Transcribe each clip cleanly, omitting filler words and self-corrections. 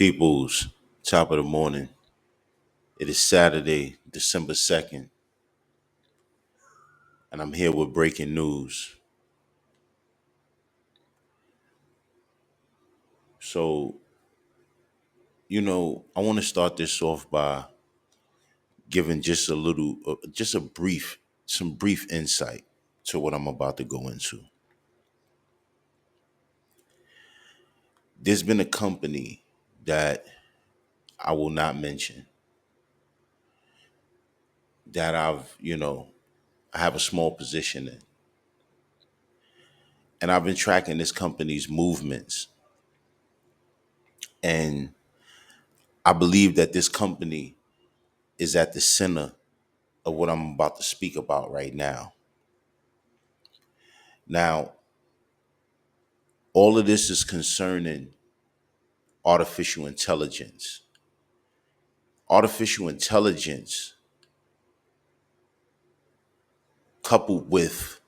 Peoples, top of the morning. It is Saturday, December 2nd, and I'm here with breaking news. So, I want to start this off by giving just a some brief insight to what I'm about to go into. There's been a company that I will not mention that I have a small position in. And I've been tracking this company's movements. And I believe that this company is at the center of what I'm about to speak about right now. Now, all of this is concerning artificial intelligence. Artificial intelligence coupled with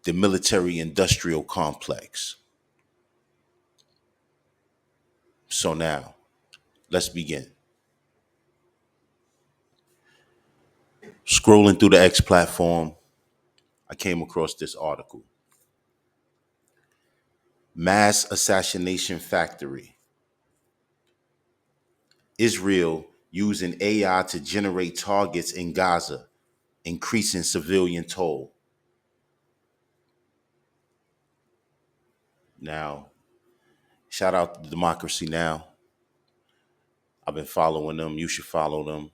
the military industrial complex. So now, let's begin. Scrolling through the X platform, I came across this article. Mass assassination factory. Israel using AI to generate targets in Gaza, increasing civilian toll. Now, shout out to Democracy Now! I've been following them. You should follow them.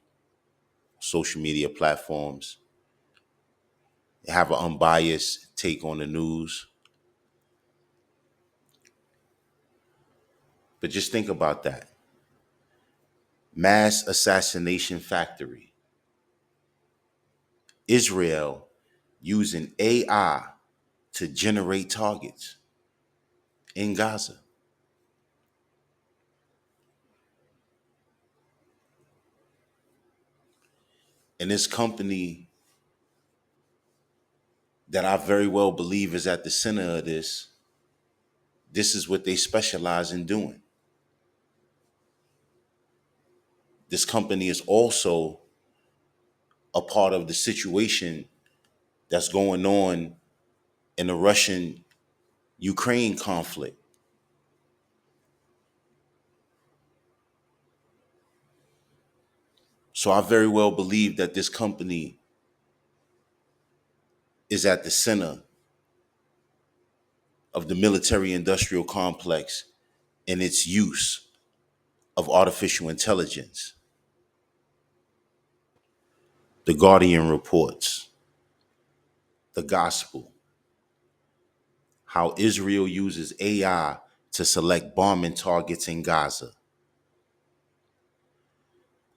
Social media platforms. They have an unbiased take on the news. But just think about that. Mass assassination factory. Israel using AI to generate targets in Gaza. And this company that I very well believe is at the center of this is what they specialize in doing. This company is also a part of the situation that's going on in the Russian Ukraine conflict. So I very well believe that this company is at the center of the military industrial complex and its use of artificial intelligence. The Guardian reports the gospel, how Israel uses AI to select bombing targets in Gaza.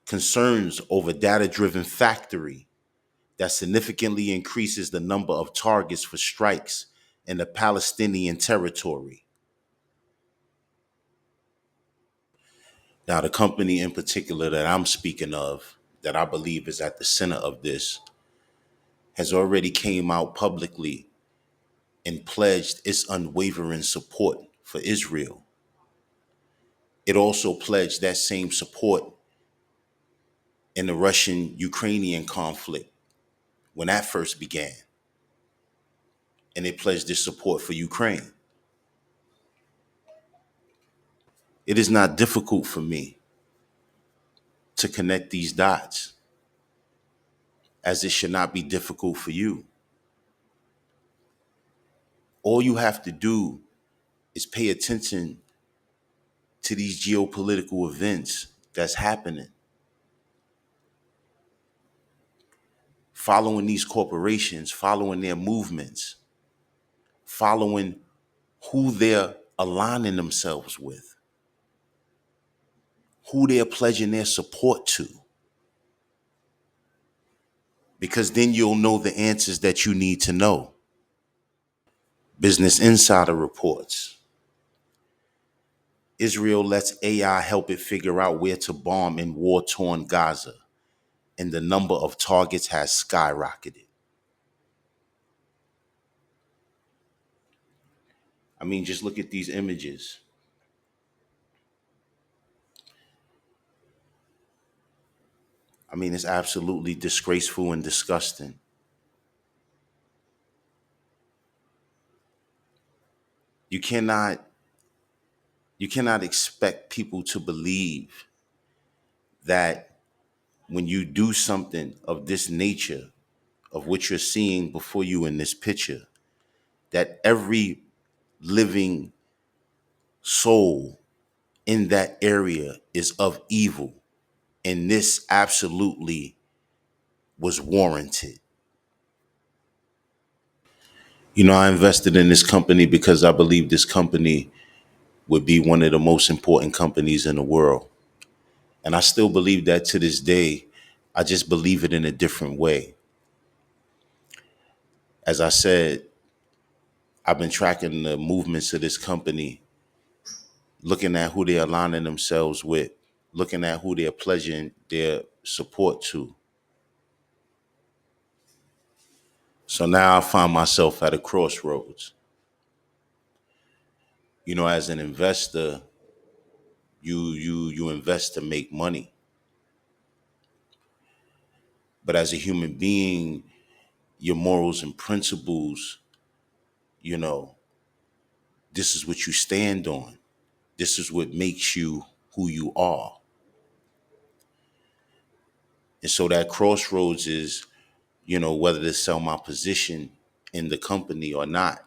Concerns over data-driven factory that significantly increases the number of targets for strikes in the Palestinian territory. Now, the company in particular that I'm speaking of, that I believe is at the center of this, has already came out publicly and pledged its unwavering support for Israel. It also pledged that same support in the Russian-Ukrainian conflict when that first began. And it pledged its support for Ukraine. It is not difficult for me to connect these dots, as it should not be difficult for you. All you have to do is pay attention to these geopolitical events that's happening. Following these corporations, following their movements, following who they're aligning themselves with, who they're pledging their support to. Because then you'll know the answers that you need to know. Business Insider reports Israel lets AI help it figure out where to bomb in war-torn Gaza, and the number of targets has skyrocketed. I mean, just look at these images. I mean, it's absolutely disgraceful and disgusting. You cannot you cannot expect people to believe that when you do something of this nature, of what you're seeing before you in this picture, that every living soul in that area is of evil. And this absolutely was warranted. I invested in this company because I believe this company would be one of the most important companies in the world. And I still believe that to this day. I just believe it in a different way. As I said, I've been tracking the movements of this company, looking at who they're aligning themselves with, looking at who they're pledging their support to. So now I find myself at a crossroads. As an investor, you invest to make money. But as a human being, your morals and principles, you know, this is what you stand on. This is what makes you who you are. And so that crossroads is, whether to sell my position in the company or not.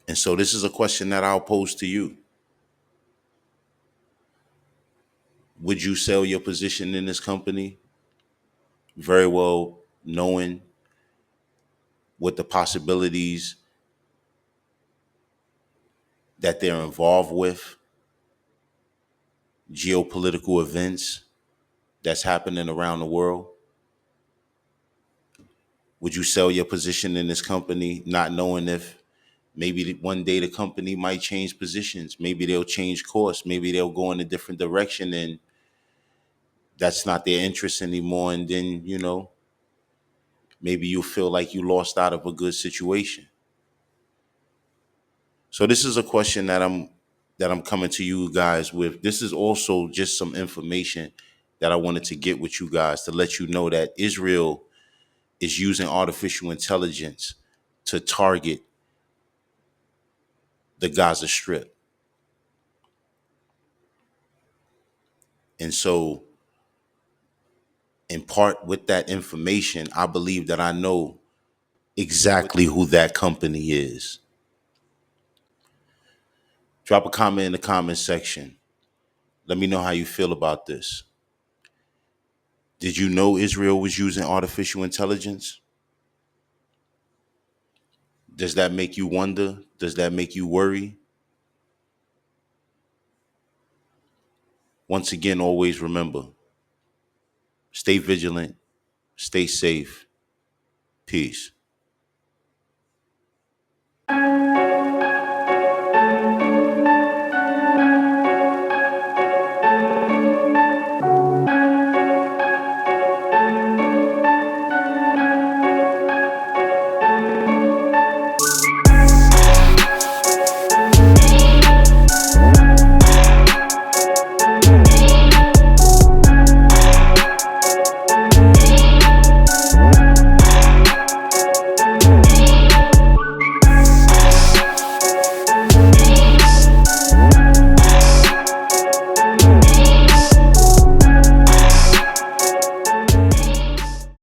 And so this is a question that I'll pose to you. Would you sell your position in this company? Very well knowing what the possibilities that they're involved with, geopolitical events that's happening around the world. Would you sell your position in this company not knowing if maybe one day the company might change positions? Maybe they'll change course. Maybe they'll go in a different direction and that's not their interest anymore. And then, maybe you feel like you lost out of a good situation. So this is a question that I'm coming to you guys with. This is also just some information that I wanted to get with you guys to let you know that Israel is using artificial intelligence to target the Gaza Strip. And so, in part with that information, I believe that I know exactly who that company is. Drop a comment in the comment section. Let me know how you feel about this. Did you know Israel was using artificial intelligence? Does that make you wonder? Does that make you worry? Once again, always remember, stay vigilant, stay safe. Peace.